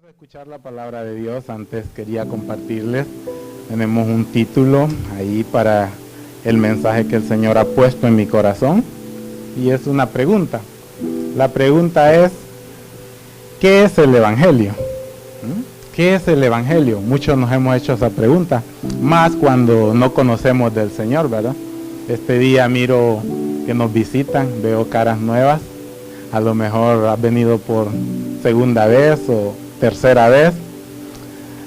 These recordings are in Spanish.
a escuchar la palabra de Dios. Antes quería compartirles, tenemos un título ahí para el mensaje que el Señor ha puesto en mi corazón, y es una pregunta. La pregunta es, ¿qué es el Evangelio? ¿Qué es el Evangelio? Muchos nos hemos hecho esa pregunta, más cuando no conocemos del Señor, ¿verdad? Este día miro que nos visitan, veo caras nuevas. A lo mejor has venido por segunda vez o tercera vez.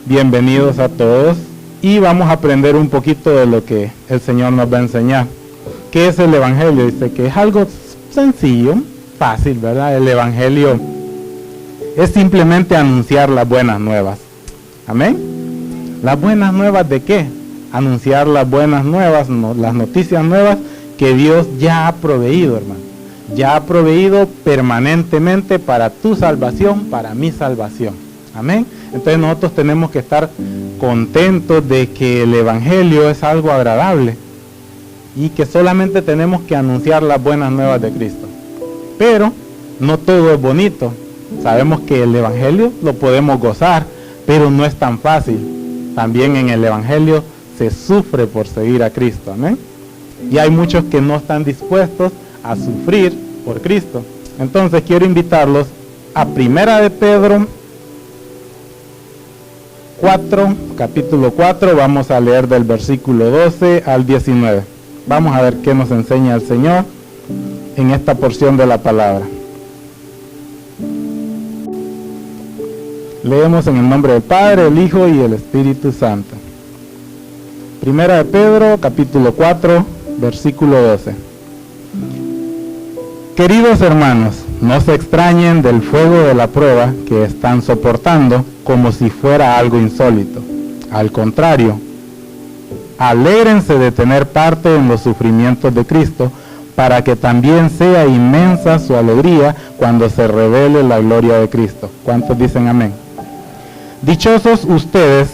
Bienvenidos a todos, y vamos a aprender un poquito de lo que el Señor nos va a enseñar. ¿Qué es el Evangelio? Dice que es algo sencillo, fácil, ¿verdad? El Evangelio es simplemente anunciar las buenas nuevas. Amén. ¿Las buenas nuevas de qué? Anunciar las buenas nuevas, las noticias nuevas que Dios ya ha proveído, hermano. Ya ha proveído permanentemente para tu salvación, para mi salvación. Amén. Entonces nosotros tenemos que estar contentos de que el Evangelio es algo agradable y que solamente tenemos que anunciar las buenas nuevas de Cristo. Pero no todo es bonito. Sabemos que el Evangelio lo podemos gozar, pero no es tan fácil. También en el Evangelio se sufre por seguir a Cristo. Amén. Y hay muchos que no están dispuestos a sufrir por Cristo. Entonces quiero invitarlos a Primera de Pedro 4, capítulo 4, vamos a leer del versículo 12 al 19. Vamos a ver qué nos enseña el Señor en esta porción de la palabra. Leemos en el nombre del Padre, el Hijo y el Espíritu Santo. Primera de Pedro, capítulo 4, versículo 12. Queridos hermanos, no se extrañen del fuego de la prueba que están soportando como si fuera algo insólito. Al contrario, alégrense de tener parte en los sufrimientos de Cristo, para que también sea inmensa su alegría cuando se revele la gloria de Cristo. ¿Cuántos dicen amén? Dichosos ustedes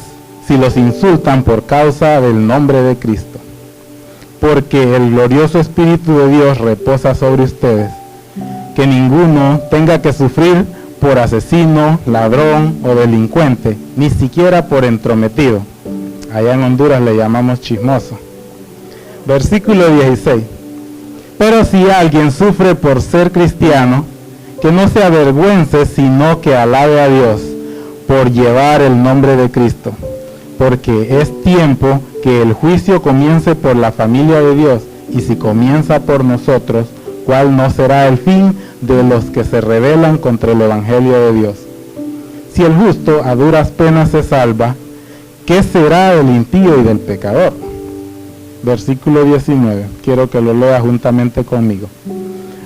si los insultan por causa del nombre de Cristo, porque el glorioso Espíritu de Dios reposa sobre ustedes. Que ninguno tenga que sufrir por asesino, ladrón o delincuente, ni siquiera por entrometido. Allá en Honduras le llamamos chismoso. Versículo 16. Pero si alguien sufre por ser cristiano, que no se avergüence, sino que alabe a Dios por llevar el nombre de Cristo. Porque es tiempo que el juicio comience por la familia de Dios, y si comienza por nosotros, ¿cuál no será el fin de los que se rebelan contra el Evangelio de Dios? Si el justo a duras penas se salva, ¿qué será del impío y del pecador? Versículo 19, quiero que lo lea juntamente conmigo.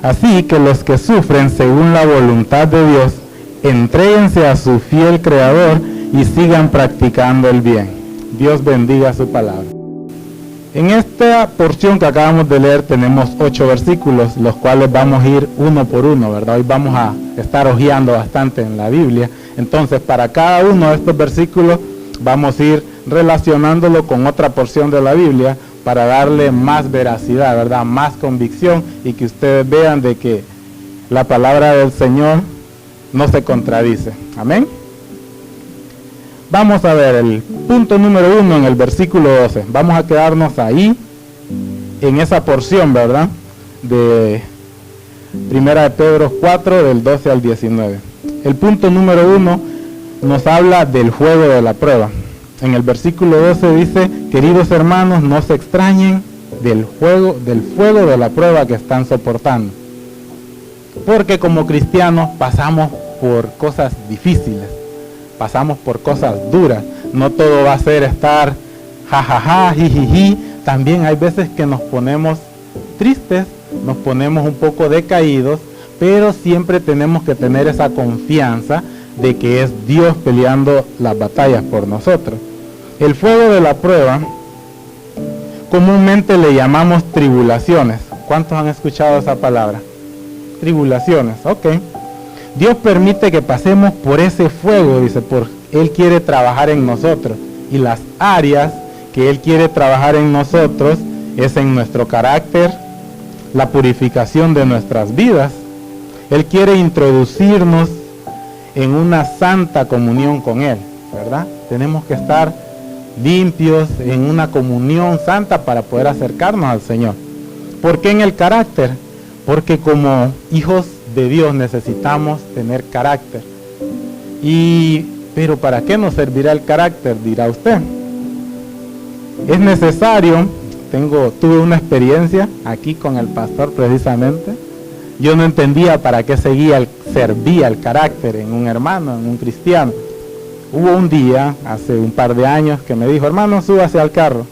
Así que los que sufren según la voluntad de Dios, entréguense a su fiel Creador y sigan practicando el bien. Dios bendiga su palabra. En esta porción que acabamos de leer tenemos 8 versículos, los cuales vamos a ir uno por uno, ¿verdad? Hoy vamos a estar hojeando bastante en la Biblia. Entonces, para cada uno de estos versículos vamos a ir relacionándolo con otra porción de la Biblia para darle más veracidad, ¿verdad? Más convicción, y que ustedes vean de que la palabra del Señor no se contradice. Amén. Vamos a ver el punto número 1 en el versículo 12. Vamos a quedarnos ahí, en esa porción, ¿verdad? De Primera de Pedro 4, del 12 al 19. El punto número 1 nos habla del fuego de la prueba. En el versículo 12 dice, queridos hermanos, no se extrañen del fuego de la prueba que están soportando. Porque como cristianos pasamos por cosas difíciles. Pasamos por cosas duras. No todo va a ser estar jajaja, jijiji. También hay veces que nos ponemos tristes, nos ponemos un poco decaídos, pero siempre tenemos que tener esa confianza de que es Dios peleando las batallas por nosotros. El fuego de la prueba, comúnmente le llamamos tribulaciones. ¿Cuántos han escuchado esa palabra? Tribulaciones, ok. Dios permite que pasemos por ese fuego, dice, porque Él quiere trabajar en nosotros. Y las áreas que Él quiere trabajar en nosotros es en nuestro carácter, la purificación de nuestras vidas. Él quiere introducirnos en una santa comunión con Él, ¿verdad? Tenemos que estar limpios en una comunión santa para poder acercarnos al Señor. ¿Por qué en el carácter? Porque como hijos de Dios necesitamos tener carácter. Pero ¿para qué nos servirá el carácter? Dirá usted. Es necesario, tuve una experiencia aquí con el pastor precisamente. Yo no entendía para qué servía el carácter en un hermano, en un cristiano. Hubo un día, hace un par de años, que me dijo, hermano, súbase al carro.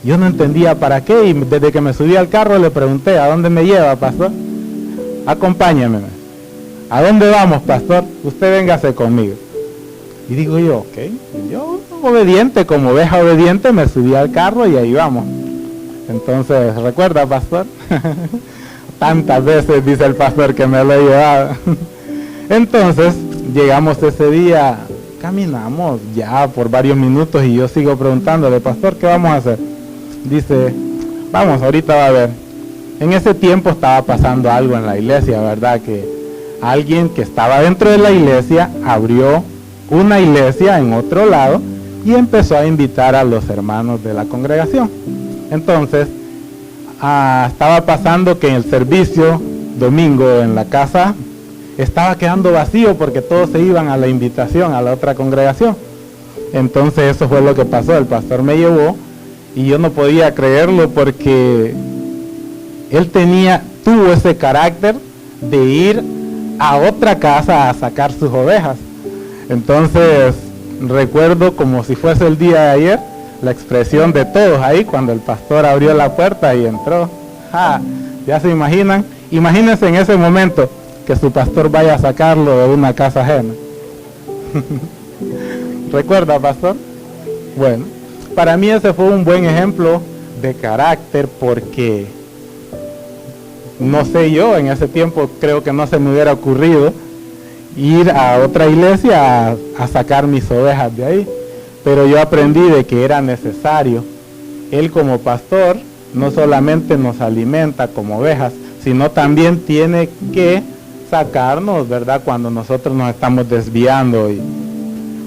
Yo no entendía para qué, y desde que me subí al carro le pregunté, ¿a dónde me lleva, pastor? Acompáñeme. ¿A dónde vamos, pastor? Usted véngase conmigo. Y digo yo, ok, yo obediente, como oveja obediente, me subí al carro y ahí vamos. Entonces, ¿recuerda, pastor? Tantas veces dice el pastor que me lo he llevado. Entonces, llegamos ese día, caminamos ya por varios minutos y yo sigo preguntándole, pastor, ¿qué vamos a hacer? Dice, vamos, ahorita va a ver. En ese tiempo estaba pasando algo en la iglesia, ¿verdad? Que alguien que estaba dentro de la iglesia abrió una iglesia en otro lado y empezó a invitar a los hermanos de la congregación. Entonces, estaba pasando que en el servicio domingo en la casa estaba quedando vacío porque todos se iban a la invitación a la otra congregación. Entonces eso fue lo que pasó, el pastor me llevó y yo no podía creerlo porque él tuvo ese carácter de ir a otra casa a sacar sus ovejas. Entonces recuerdo como si fuese el día de ayer la expresión de todos ahí cuando el pastor abrió la puerta y entró. Ya se imaginan, imagínense en ese momento que su pastor vaya a sacarlo de una casa ajena. ¿Recuerda, pastor? Bueno, para mí ese fue un buen ejemplo de carácter porque no sé, yo en ese tiempo creo que no se me hubiera ocurrido ir a otra iglesia a sacar mis ovejas de ahí. Pero yo aprendí de que era necesario. Él como pastor no solamente nos alimenta como ovejas, sino también tiene que sacarnos, ¿verdad? Cuando nosotros nos estamos desviando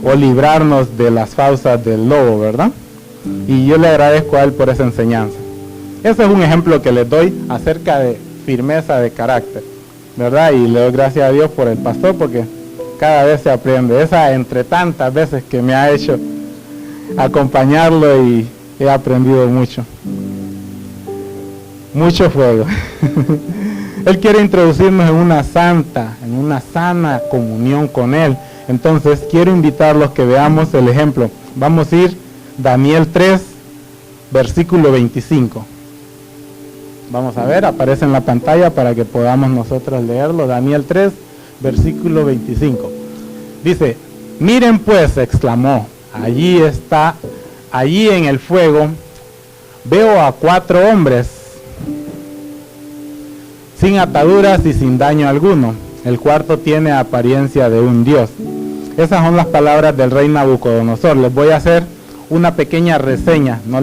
o librarnos de las fauces del lobo, ¿verdad? Y yo le agradezco a él por esa enseñanza. Ese es un ejemplo que les doy acerca de firmeza de carácter, ¿verdad? Y le doy gracias a Dios por el pastor porque cada vez se aprende. Esa entre tantas veces que me ha hecho acompañarlo y he aprendido mucho. Mucho fuego. Él quiere introducirnos en una sana comunión con Él. Entonces quiero invitarlos que veamos el ejemplo. Vamos a ir Daniel 3, versículo 25. Vamos a ver, aparece en la pantalla para que podamos nosotros leerlo. Daniel 3, versículo 25. Dice, miren pues, exclamó, allí en el fuego, veo a 4 hombres, sin ataduras y sin daño alguno. El cuarto tiene apariencia de un dios. Esas son las palabras del rey Nabucodonosor. Les voy a hacer una pequeña reseña. No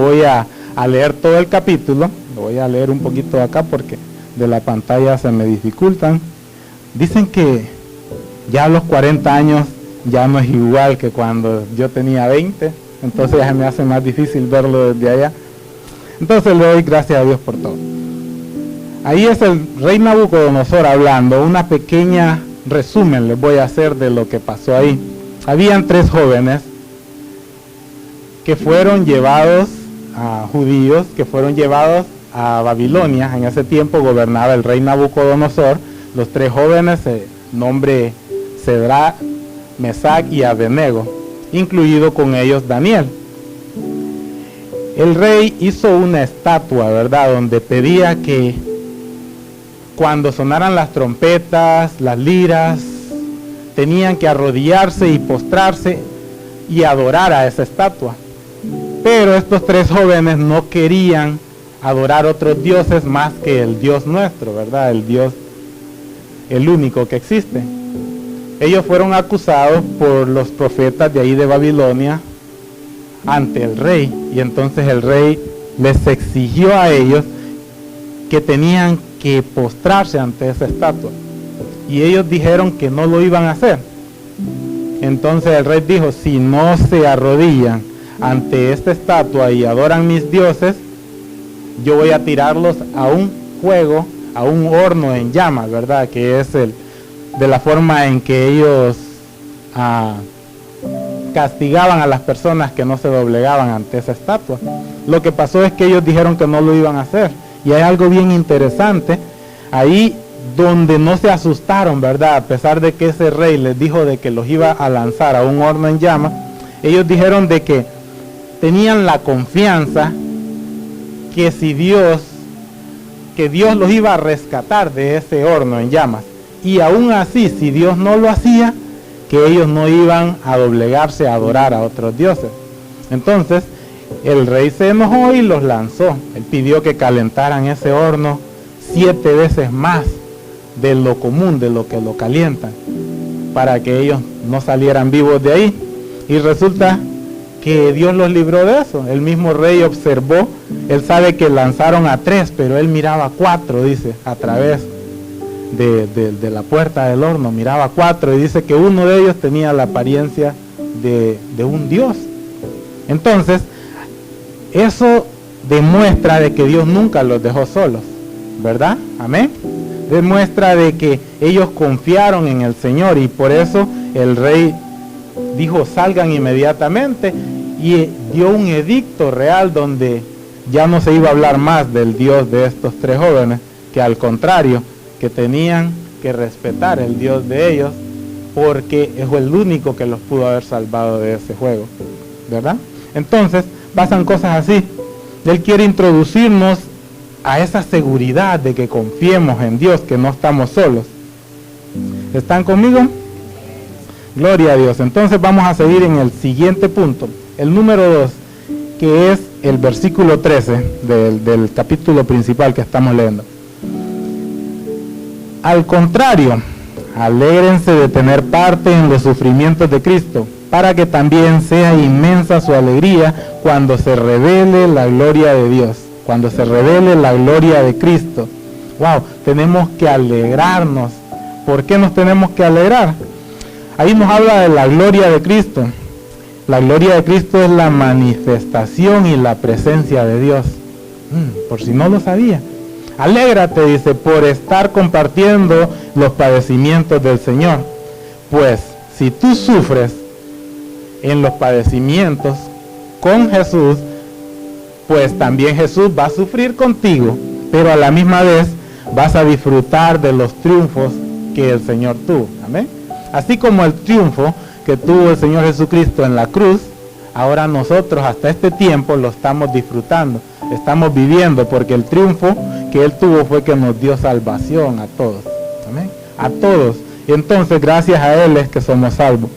voy a leer todo el capítulo. Lo voy a leer un poquito de acá porque de la pantalla se me dificultan. Dicen que ya a los 40 años ya no es igual que cuando yo tenía 20. Entonces ya se me hace más difícil verlo desde allá. Entonces le doy gracias a Dios por todo. Ahí es el rey Nabucodonosor hablando. Una pequeña resumen les voy a hacer de lo que pasó ahí. Habían 3 jóvenes que fueron llevados judíos, que fueron llevados a Babilonia. En ese tiempo gobernaba el rey Nabucodonosor. Los 3 jóvenes, nombre Cedrac, Mesac y Abednego, incluido con ellos Daniel. El rey hizo una estatua, ¿verdad?, donde pedía que cuando sonaran las trompetas, las liras, tenían que arrodillarse y postrarse y adorar a esa estatua. Pero estos 3 jóvenes no querían adorar otros dioses más que el Dios nuestro, ¿verdad? El Dios, el único que existe. Ellos fueron acusados por los profetas de ahí de Babilonia ante el rey. Y entonces el rey les exigió a ellos que tenían que postrarse ante esa estatua. y ellos dijeron que no lo iban a hacer. Entonces el rey dijo, si no se arrodillan ante esta estatua y adoran mis dioses, yo voy a tirarlos a un fuego, a un horno en llamas, ¿verdad? Que es de la forma en que ellos castigaban a las personas que no se doblegaban ante esa estatua. Lo que pasó es que ellos dijeron que no lo iban a hacer. Y hay algo bien interesante ahí donde no se asustaron, ¿verdad? A pesar de que ese rey les dijo de que los iba a lanzar a un horno en llamas, ellos dijeron de que tenían la confianza que Dios los iba a rescatar de ese horno en llamas. Y aún así, si Dios no lo hacía, que ellos no iban a doblegarse a adorar a otros dioses. Entonces, el rey se enojó y los lanzó. Él pidió que calentaran ese horno 7 veces más de lo común, de lo que lo calientan, para que ellos no salieran vivos de ahí. Y resulta que Dios los libró de eso. El mismo rey observó, él sabe que lanzaron a 3, pero él miraba 4, dice, a través de la puerta del horno, miraba 4, y dice que uno de ellos tenía la apariencia de un dios. Entonces, eso demuestra de que Dios nunca los dejó solos, ¿verdad? Amén. Demuestra de que ellos confiaron en el Señor, y por eso el rey dijo salgan inmediatamente, y dio un edicto real donde ya no se iba a hablar más del Dios de estos 3 jóvenes, que al contrario, que tenían que respetar el Dios de ellos, porque es el único que los pudo haber salvado de ese juego, ¿verdad? Entonces pasan cosas así. Él quiere introducirnos a esa seguridad de que confiemos en Dios, que no estamos solos. ¿Están conmigo? Gloria a Dios. Entonces vamos a seguir en el siguiente punto, el número 2, que es el versículo 13 del capítulo principal que estamos leyendo. Al contrario, alégrense de tener parte en los sufrimientos de Cristo, para que también sea inmensa su alegría cuando se revele la gloria de Dios, cuando se revele la gloria de Cristo. Wow, tenemos que alegrarnos. ¿Por qué nos tenemos que alegrar? Ahí nos habla de la gloria de Cristo. La gloria de Cristo es la manifestación y la presencia de Dios. Por si no lo sabía. Alégrate, dice, por estar compartiendo los padecimientos del Señor. Pues, si tú sufres en los padecimientos con Jesús, pues también Jesús va a sufrir contigo, pero a la misma vez vas a disfrutar de los triunfos que el Señor tuvo. Amén. Así como el triunfo que tuvo el Señor Jesucristo en la cruz, ahora nosotros hasta este tiempo lo estamos disfrutando, estamos viviendo, porque el triunfo que Él tuvo fue que nos dio salvación a todos. Amén. A todos. Y entonces gracias a Él es que somos salvos.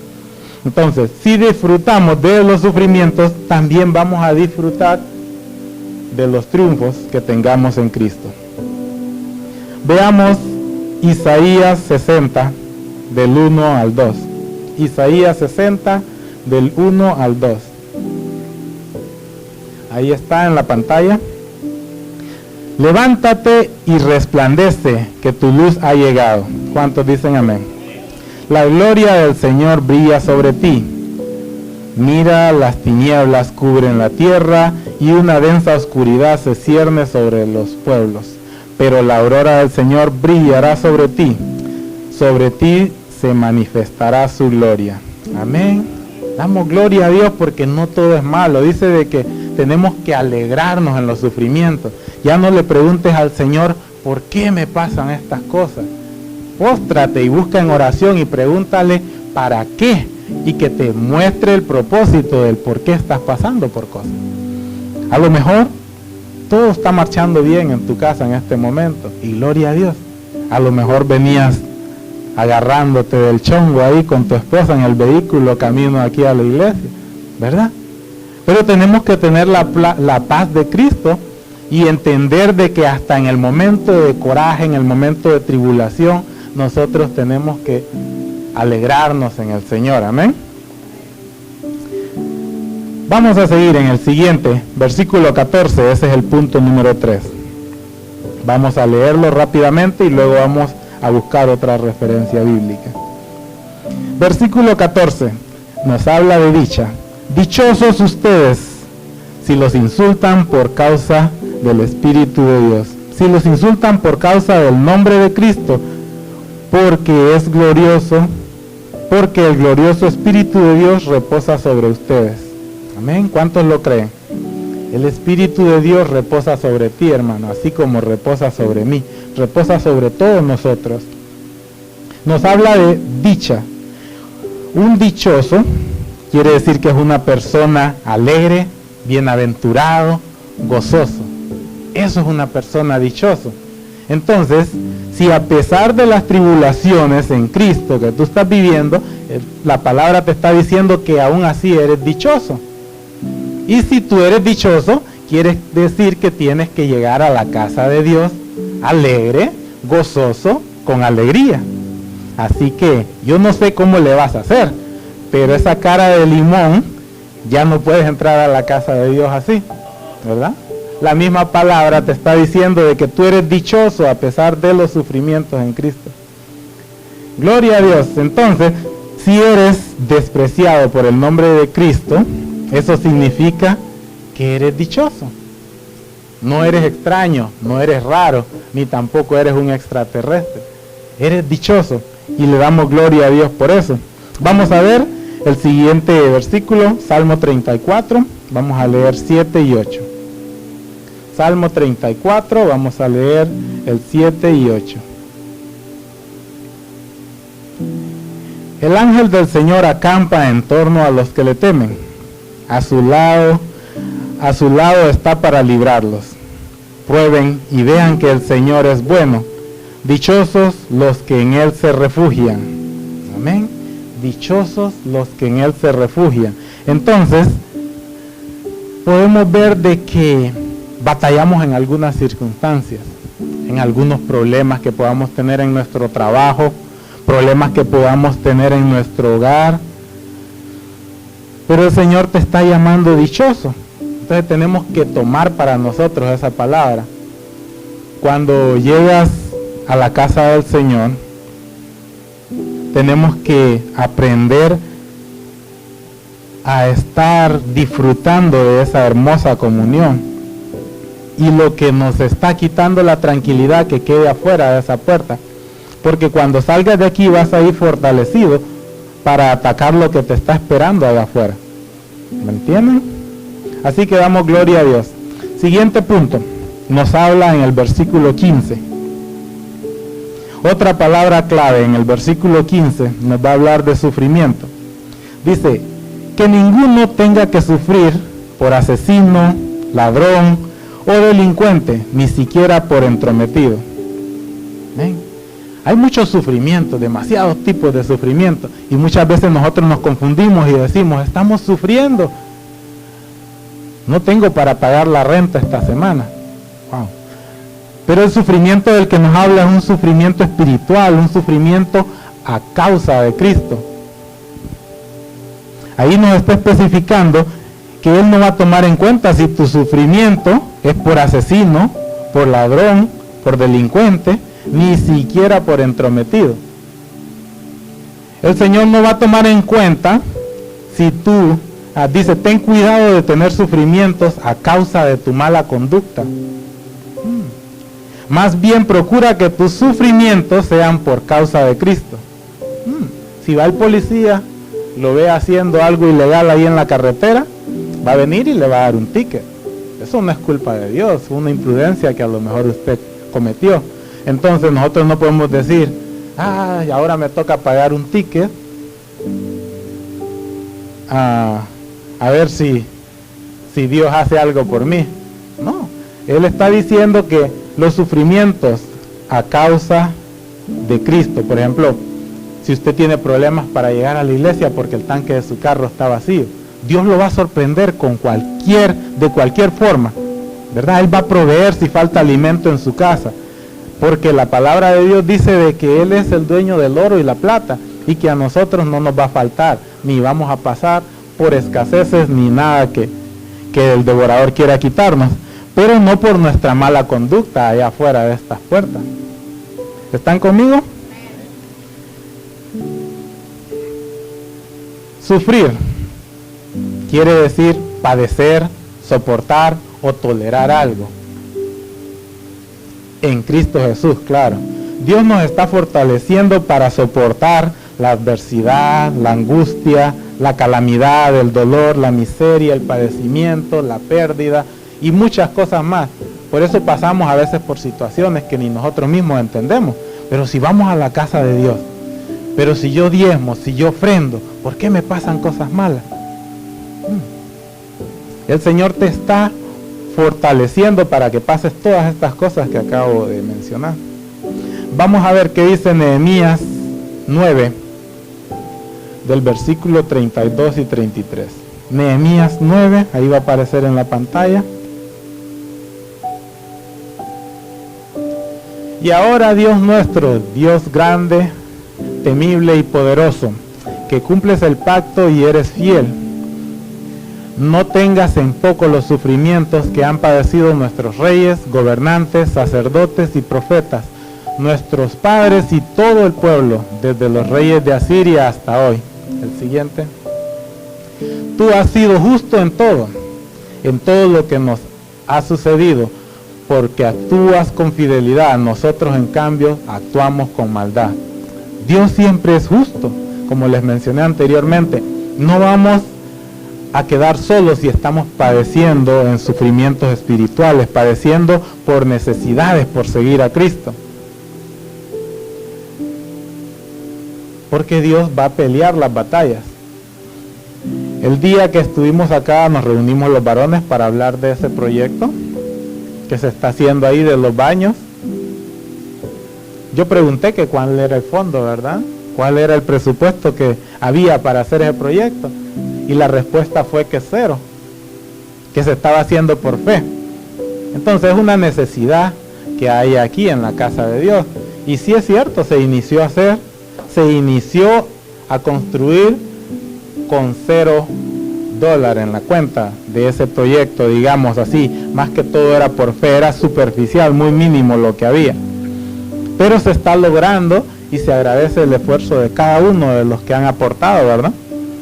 Entonces, si disfrutamos de los sufrimientos, también vamos a disfrutar de los triunfos que tengamos en Cristo. Veamos Isaías 60, del 1 al 2. Isaías 60, del 1 al 2. Ahí está en la pantalla. Levántate y resplandece, que tu luz ha llegado. ¿Cuántos dicen amén? La gloria del Señor brilla sobre ti. Mira, las tinieblas cubren la tierra y una densa oscuridad se cierne sobre los pueblos. Pero la aurora del Señor brillará sobre ti. Sobre ti se manifestará su gloria. Amén. Damos gloria a Dios porque no todo es malo. Dice de que tenemos que alegrarnos en los sufrimientos. Ya no le preguntes al Señor, ¿por qué me pasan estas cosas? Póstrate y busca en oración y pregúntale ¿para qué? Y que te muestre el propósito del por qué estás pasando por cosas. A lo mejor todo está marchando bien en tu casa en este momento y gloria a Dios. A lo mejor venías agarrándote del chongo ahí con tu esposa en el vehículo camino aquí a la iglesia, ¿verdad? Pero tenemos que tener la paz de Cristo y entender de que hasta en el momento de coraje, en el momento de tribulación, nosotros tenemos que alegrarnos en el Señor. Amén. Vamos a seguir en el siguiente, versículo 14, ese es el punto número 3. Vamos a leerlo rápidamente y luego vamos a buscar otra referencia bíblica. Versículo 14 nos habla de dicha. Dichosos ustedes si los insultan por causa del Espíritu de Dios. Si los insultan por causa del nombre de Cristo, porque es glorioso, porque el glorioso Espíritu de Dios reposa sobre ustedes. Amén. ¿Cuántos lo creen? El Espíritu de Dios reposa sobre ti, hermano, así como reposa sobre mí, reposa sobre todos nosotros. Nos habla de dicha. Un dichoso quiere decir que es una persona alegre, bienaventurado, gozoso. Eso es una persona dichosa. Entonces, si a pesar de las tribulaciones en Cristo que tú estás viviendo, la palabra te está diciendo que aún así eres dichoso. Y si tú eres dichoso, quiere decir que tienes que llegar a la casa de Dios alegre, gozoso, con alegría. Así que yo no sé cómo le vas a hacer, pero esa cara de limón, ya no puedes entrar a la casa de Dios así, ¿verdad? La misma palabra te está diciendo de que tú eres dichoso a pesar de los sufrimientos en Cristo. Gloria a Dios. Entonces, si eres despreciado por el nombre de Cristo, eso significa que eres dichoso. No eres extraño, no eres raro, ni tampoco eres un extraterrestre. Eres dichoso y le damos gloria a Dios por eso. Vamos a ver el siguiente versículo, Salmo 34, vamos a leer 7 y 8. Salmo 34, vamos a leer el 7 y 8. El ángel del Señor acampa en torno a los que le temen. A su lado está para librarlos. Prueben y vean que el Señor es bueno. Dichosos los que en Él se refugian. Amén. Dichosos los que en Él se refugian. Entonces, podemos ver de que batallamos en algunas circunstancias, en algunos problemas que podamos tener en nuestro trabajo, problemas que podamos tener en nuestro hogar. Pero el Señor te está llamando dichoso. Entonces tenemos que tomar para nosotros esa palabra. Cuando llegas a la casa del Señor, tenemos que aprender a estar disfrutando de esa hermosa comunión. Y lo que nos está quitando la tranquilidad que quede afuera de esa puerta. Porque cuando salgas de aquí vas a ir fortalecido para atacar lo que te está esperando allá afuera. ¿Me entienden? Así que damos gloria a Dios. Siguiente punto. Nos habla en el versículo 15. Otra palabra clave en el versículo 15 nos va a hablar de sufrimiento. Dice, que ninguno tenga que sufrir por asesino, ladrón o delincuente, ni siquiera por entrometido. ¿Ven? Hay muchos sufrimientos, demasiados tipos de sufrimiento, y muchas veces nosotros nos confundimos y decimos, estamos sufriendo. No tengo para pagar la renta esta semana. Wow. Pero el sufrimiento del que nos habla es un sufrimiento espiritual, un sufrimiento a causa de Cristo. Ahí nos está especificando que Él no va a tomar en cuenta si tu sufrimiento es por asesino, por ladrón, por delincuente, ni siquiera por entrometido. El Señor no va a tomar en cuenta si tú, dice, ten cuidado de tener sufrimientos a causa de tu mala conducta. Más bien procura que tus sufrimientos sean por causa de Cristo. Si va el policía, lo ve haciendo algo ilegal ahí en la carretera, va a venir y le va a dar un ticket. Eso no es culpa de Dios, fue una imprudencia que a lo mejor usted cometió. Entonces nosotros no podemos decir, y ahora me toca pagar un ticket, a ver si Dios hace algo por mí. No, Él está diciendo que los sufrimientos a causa de Cristo, por ejemplo, si usted tiene problemas para llegar a la iglesia porque el tanque de su carro está vacío, Dios lo va a sorprender de cualquier forma, ¿verdad? Él va a proveer si falta alimento en su casa, porque la palabra de Dios dice de que Él es el dueño del oro y la plata, y que a nosotros no nos va a faltar, ni vamos a pasar por escaseces, ni nada que el devorador quiera quitarnos, pero no por nuestra mala conducta allá afuera de estas puertas. ¿Están conmigo? Sufrir quiere decir padecer, soportar o tolerar algo. En Cristo Jesús, claro. Dios nos está fortaleciendo para soportar la adversidad, la angustia, la calamidad, el dolor, la miseria, el padecimiento, la pérdida y muchas cosas más. Por eso pasamos a veces por situaciones que ni nosotros mismos entendemos. Pero si vamos a la casa de Dios, pero si yo diezmo, si yo ofrendo, ¿por qué me pasan cosas malas? El Señor te está fortaleciendo para que pases todas estas cosas que acabo de mencionar. Vamos a ver qué dice Nehemías 9, del versículo 32 y 33. Nehemías 9, ahí va a aparecer en la pantalla. Y ahora, Dios nuestro, Dios grande, temible y poderoso, que cumples el pacto y eres fiel, no tengas en poco los sufrimientos que han padecido nuestros reyes, gobernantes, sacerdotes y profetas, nuestros padres y todo el pueblo, desde los reyes de Asiria hasta hoy. El siguiente. Tú has sido justo en todo lo que nos ha sucedido, porque actúas con fidelidad, nosotros en cambio actuamos con maldad. Dios siempre es justo, como les mencioné anteriormente. No vamos a quedar solos si estamos padeciendo en sufrimientos espirituales, padeciendo por necesidades, por seguir a Cristo. Porque Dios va a pelear las batallas. El día que estuvimos acá nos reunimos los varones para hablar de ese proyecto que se está haciendo ahí de los baños. Yo pregunté que cuál era el fondo, ¿verdad? ¿Cuál era el presupuesto que había para hacer ese proyecto? Y la respuesta fue que cero, que se estaba haciendo por fe. Entonces es una necesidad que hay aquí en la casa de Dios. Y sí es cierto, se inició a construir con $0 en la cuenta de ese proyecto, digamos así. Más que todo era por fe, era superficial, muy mínimo lo que había. Pero se está logrando y se agradece el esfuerzo de cada uno de los que han aportado, ¿verdad?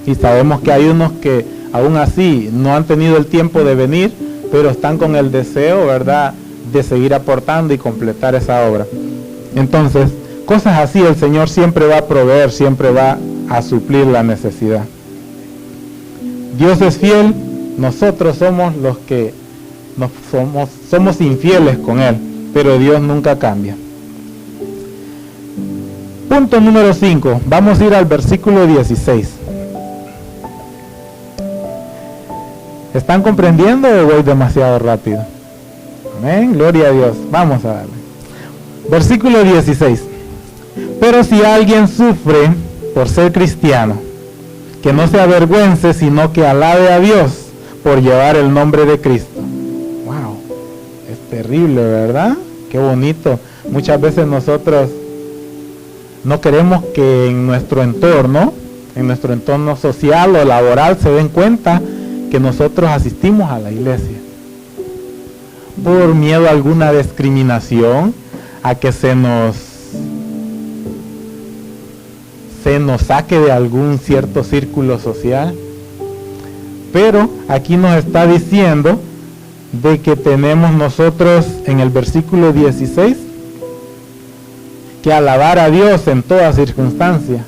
Y sabemos que hay unos que aún así no han tenido el tiempo de venir, pero están con el deseo, ¿verdad?, de seguir aportando y completar esa obra. Entonces, cosas así el Señor siempre va a proveer, siempre va a suplir la necesidad. Dios es fiel, nosotros somos los que somos infieles con Él, pero Dios nunca cambia. Punto número 5, vamos a ir al versículo 16. ¿Están comprendiendo o voy demasiado rápido? Amén, gloria a Dios. Vamos a darle. Versículo 16. Pero si alguien sufre por ser cristiano, que no se avergüence, sino que alabe a Dios por llevar el nombre de Cristo. Wow, es terrible, ¿verdad? Qué bonito. Muchas veces nosotros no queremos que en nuestro entorno social o laboral se den cuenta que nosotros asistimos a la iglesia. Por miedo a alguna discriminación, a que se nos saque de algún cierto círculo social. Pero aquí nos está diciendo de que tenemos nosotros en el versículo 16 que alabar a Dios en toda circunstancia,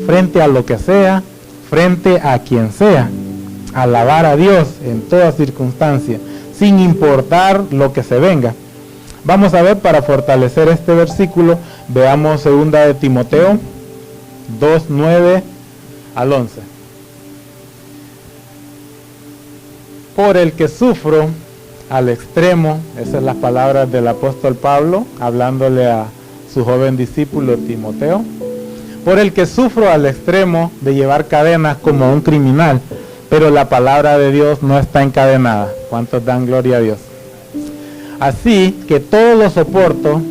frente a lo que sea, frente a quien sea. Alabar a Dios en toda circunstancia, sin importar lo que se venga. Vamos a ver, para fortalecer este versículo, veamos 2 de Timoteo 2, 9 al 11. Por el que sufro al extremo, esas son las palabras del apóstol Pablo, hablándole a su joven discípulo Timoteo. Por el que sufro al extremo de llevar cadenas como un criminal, pero la palabra de Dios no está encadenada. ¿Cuántos dan gloria a Dios? Así que todo lo soporto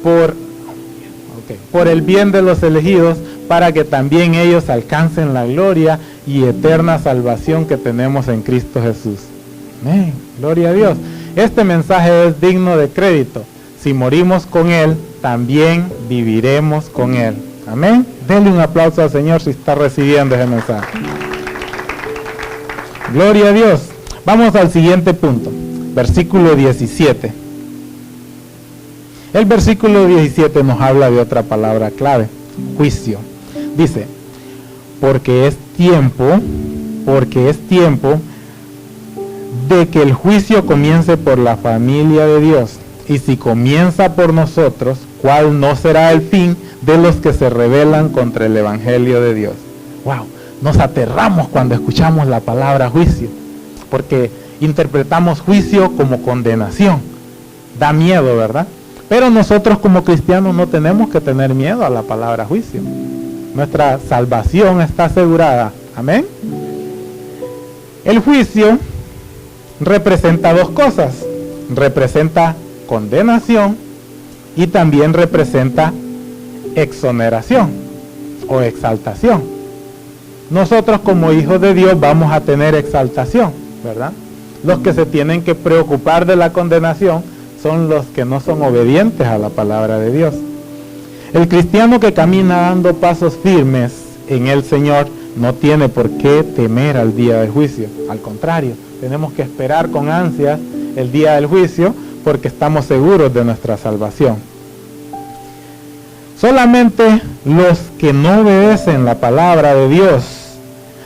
por el bien de los elegidos, para que también ellos alcancen la gloria y eterna salvación que tenemos en Cristo Jesús. Amén. Gloria a Dios. Este mensaje es digno de crédito. Si morimos con Él, también viviremos con Él. Amén. Denle un aplauso al Señor si está recibiendo ese mensaje. Gloria a Dios. Vamos al siguiente punto. Versículo 17. El versículo 17 nos habla de otra palabra clave. Juicio. Dice, porque es tiempo de que el juicio comience por la familia de Dios. Y si comienza por nosotros, ¿cuál no será el fin de los que se rebelan contra el evangelio de Dios? Wow, nos aterramos cuando escuchamos la palabra juicio, porque interpretamos juicio como condenación. Da miedo, ¿verdad? Pero nosotros como cristianos no tenemos que tener miedo a la palabra juicio. Nuestra salvación está asegurada. Amén. El juicio representa dos cosas. Representa condenación y también representa exoneración o exaltación. Nosotros como hijos de Dios vamos a tener exaltación, ¿verdad? Los que se tienen que preocupar de la condenación son los que no son obedientes a la palabra de Dios. El cristiano que camina dando pasos firmes en el Señor no tiene por qué temer al día del juicio. Al contrario, tenemos que esperar con ansias el día del juicio porque estamos seguros de nuestra salvación. Solamente los que no obedecen la palabra de Dios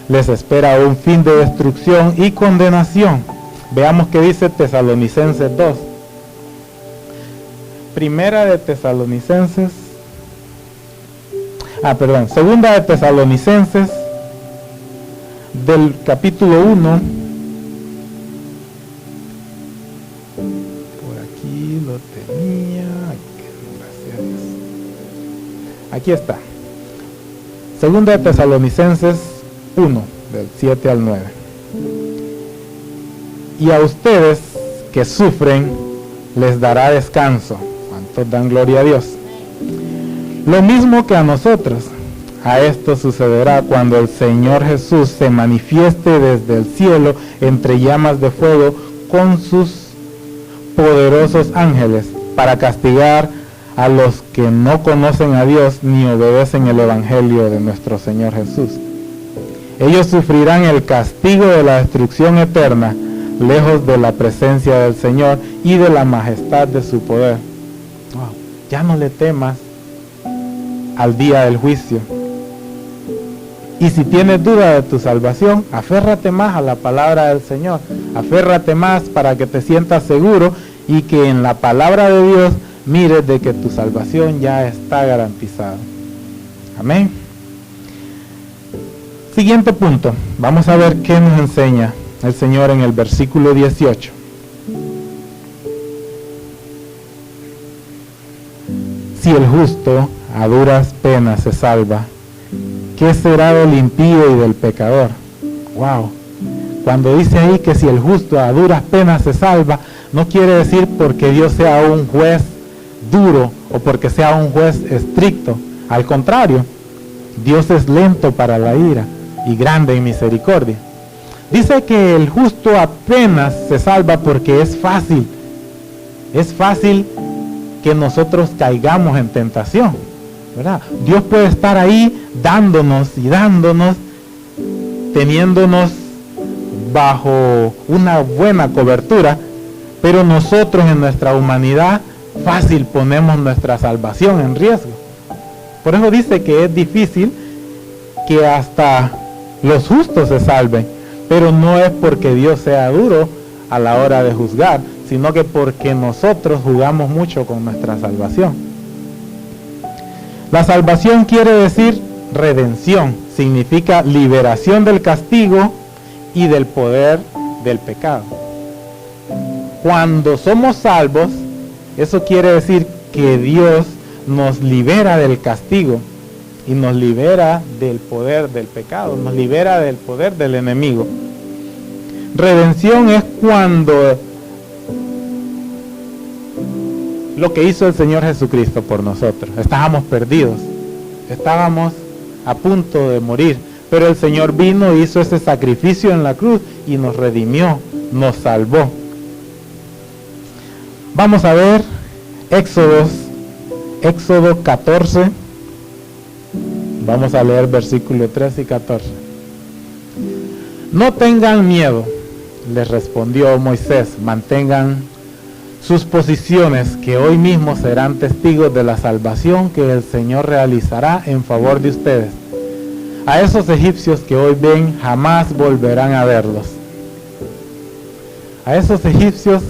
les espera un fin de destrucción y condenación. Veamos qué dice Tesalonicenses 2. Segunda de Tesalonicenses del capítulo 1. Por aquí lo tenía. Gracias a Dios. Aquí está. Segunda de Tesalonicenses 1, del 7 al 9. Y a ustedes que sufren les dará descanso. ¿Cuántos dan gloria a Dios? Lo mismo que a nosotros. A esto sucederá cuando el Señor Jesús se manifieste desde el cielo entre llamas de fuego con sus poderosos ángeles para castigar a los que no conocen a Dios ni obedecen el evangelio de nuestro Señor Jesús. Ellos sufrirán el castigo de la destrucción eterna, lejos de la presencia del Señor y de la majestad de su poder. Wow. Ya no le temas al día del juicio. Y si tienes duda de tu salvación, aférrate más a la palabra del Señor. Aférrate más para que te sientas seguro y que en la palabra de Dios mires de que tu salvación ya está garantizada. Amén. Siguiente punto. Vamos a ver qué nos enseña el Señor en el versículo 18. Si el justo a duras penas se salva, ¿qué será del impío y del pecador? Wow. Cuando dice ahí que si el justo a duras penas se salva, no quiere decir porque Dios sea un juez duro o porque sea un juez estricto. Al contrario, Dios es lento para la ira y grande en misericordia. Dice que el justo apenas se salva porque es fácil. Es fácil que nosotros caigamos en tentación, ¿verdad? Dios puede estar ahí dándonos y dándonos, teniéndonos bajo una buena cobertura, pero nosotros en nuestra humanidad fácil ponemos nuestra salvación en riesgo. Por eso dice que es difícil que hasta los justos se salven, pero no es porque Dios sea duro a la hora de juzgar, sino que porque nosotros jugamos mucho con nuestra salvación. La salvación quiere decir redención, significa liberación del castigo y del poder del pecado. Cuando somos salvos, eso quiere decir que Dios nos libera del castigo y nos libera del poder del pecado, nos libera del poder del enemigo. Redención es cuando lo que hizo el Señor Jesucristo por nosotros. Estábamos perdidos, estábamos a punto de morir, pero el Señor vino e hizo ese sacrificio en la cruz y nos redimió, nos salvó. Vamos a ver Éxodo 14, Vamos a leer versículos 13 y 14. No tengan miedo, les respondió Moisés, mantengan sus posiciones, que hoy mismo serán testigos de la salvación que el Señor realizará en favor de ustedes. A esos egipcios que hoy ven, jamás volverán a verlos. A esos egipcios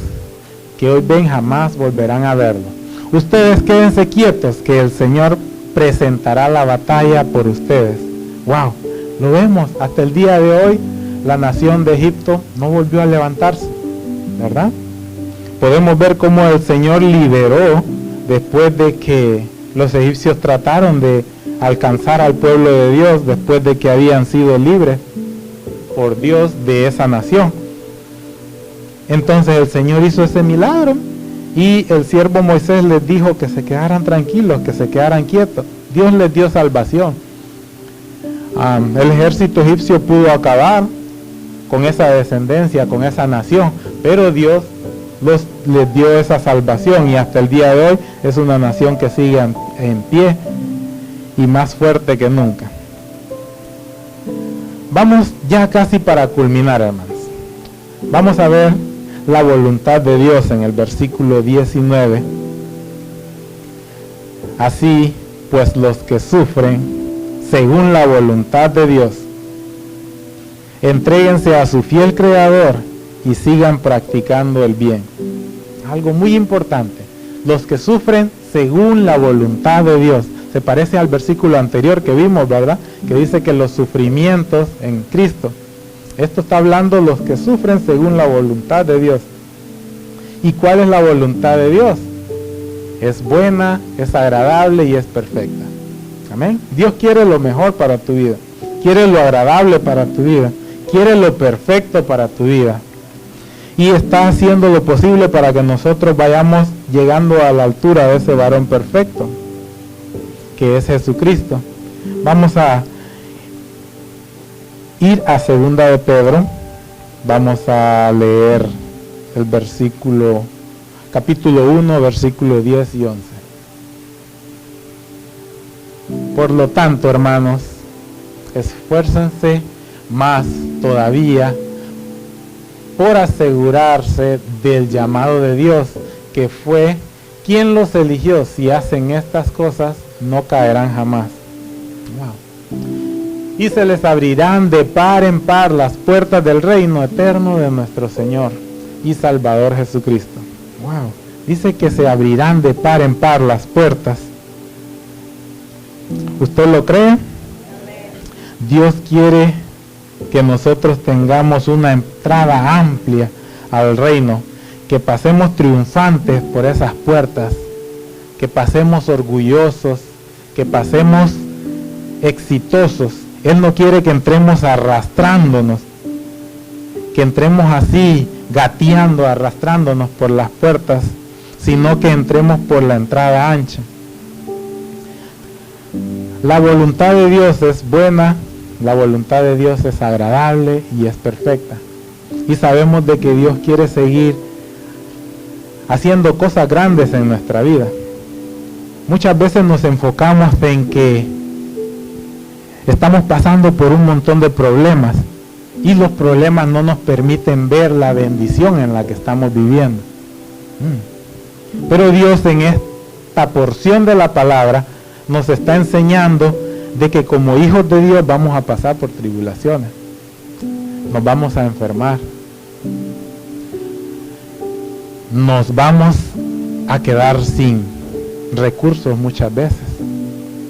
que hoy ven, jamás volverán a verlos. Ustedes quédense quietos, que el Señor presentará la batalla por ustedes. Wow, lo vemos, hasta el día de hoy, la nación de Egipto no volvió a levantarse, ¿verdad? Podemos ver cómo el Señor liberó después de que los egipcios trataron de alcanzar al pueblo de Dios, después de que habían sido libres por Dios de esa nación. Entonces el Señor hizo ese milagro y el siervo Moisés les dijo que se quedaran tranquilos, que se quedaran quietos. Dios les dio salvación. El ejército egipcio pudo acabar con esa descendencia, con esa nación, pero Dios les dio esa salvación y hasta el día de hoy es una nación que sigue en pie y más fuerte que nunca. Vamos ya casi para culminar, hermanos. Vamos a ver la voluntad de Dios en el versículo 19. Así pues, los que sufren según la voluntad de Dios, entréguense a su fiel Creador y sigan practicando el bien. Algo muy importante, los que sufren según la voluntad de Dios. Se parece al versículo anterior que vimos, ¿verdad? Que dice que los sufrimientos en Cristo. Esto está hablando los que sufren según la voluntad de Dios. ¿Y cuál es la voluntad de Dios? Es buena, es agradable y es perfecta. Amén. Dios quiere lo mejor para tu vida. Quiere lo agradable para tu vida. Quiere lo perfecto para tu vida. Y está haciendo lo posible para que nosotros vayamos llegando a la altura de ese varón perfecto, que es Jesucristo. Vamos a ir a 2 de Pedro. Vamos a leer el capítulo 1, versículos 10 y 11. Por lo tanto, hermanos, esfuércense más todavía por asegurarse del llamado de Dios, que fue quien los eligió. Si hacen estas cosas, no caerán jamás. Wow. Y se les abrirán de par en par las puertas del reino eterno de nuestro Señor y Salvador Jesucristo. Wow. Dice que se abrirán de par en par las puertas. ¿Usted lo cree? Dios quiere que nosotros tengamos una entrada amplia al reino, que pasemos triunfantes por esas puertas, que pasemos orgullosos, que pasemos exitosos. Él no quiere que entremos arrastrándonos, que entremos así, gateando, arrastrándonos por las puertas, sino que entremos por la entrada ancha. La voluntad de Dios es buena, la voluntad de Dios es agradable y es perfecta. Y sabemos de que Dios quiere seguir haciendo cosas grandes en nuestra vida. Muchas veces nos enfocamos en que estamos pasando por un montón de problemas y los problemas no nos permiten ver la bendición en la que estamos viviendo. Pero Dios en esta porción de la palabra nos está enseñando de que como hijos de Dios vamos a pasar por tribulaciones, nos vamos a enfermar, nos vamos a quedar sin recursos muchas veces,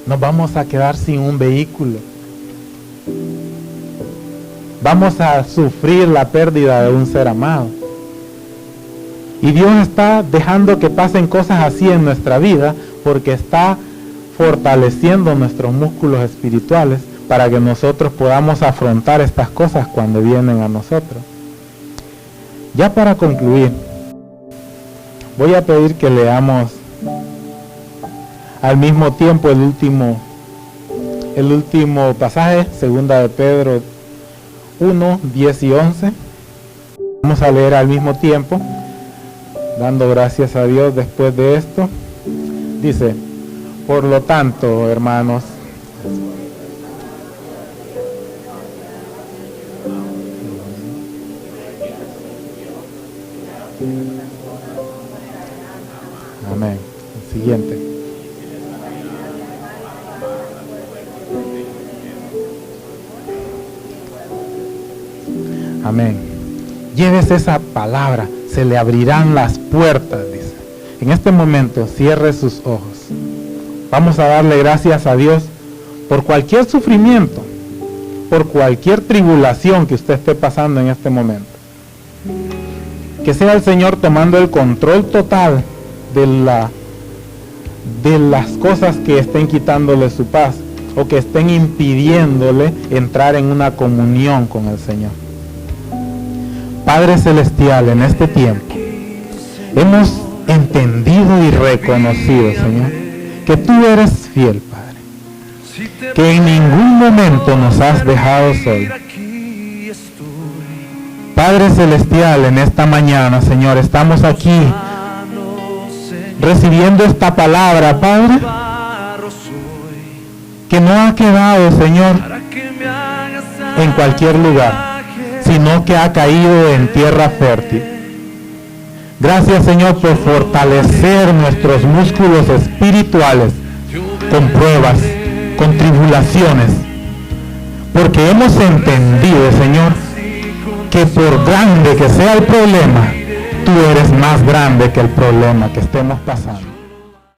nos vamos a quedar sin un vehículo, vamos a sufrir la pérdida de un ser amado. Y Dios está dejando que pasen cosas así en nuestra vida porque está fortaleciendo nuestros músculos espirituales para que nosotros podamos afrontar estas cosas cuando vienen a nosotros. Ya para concluir, voy a pedir que leamos al mismo tiempo el último pasaje, 2 de Pedro 1, 10 y 11. Vamos a leer al mismo tiempo, dando gracias a Dios después de esto. Dice: por lo tanto, hermanos, Amén. El siguiente. Amén. Lleves esa palabra, se le abrirán las puertas, dice. En este momento, cierre sus ojos. Vamos a darle gracias a Dios por cualquier sufrimiento, por cualquier tribulación que usted esté pasando en este momento. Que sea el Señor tomando el control total de las cosas que estén quitándole su paz o que estén impidiéndole entrar en una comunión con el Señor. Padre Celestial, en este tiempo hemos entendido y reconocido, Señor, que tú eres fiel, Padre, que en ningún momento nos has dejado solos. Padre Celestial, en esta mañana, Señor, estamos aquí recibiendo esta palabra, Padre, que no ha quedado, Señor, en cualquier lugar, sino que ha caído en tierra fértil. Gracias, Señor, por fortalecer nuestros músculos espirituales con pruebas, con tribulaciones, porque hemos entendido, Señor, que por grande que sea el problema, tú eres más grande que el problema que estemos pasando.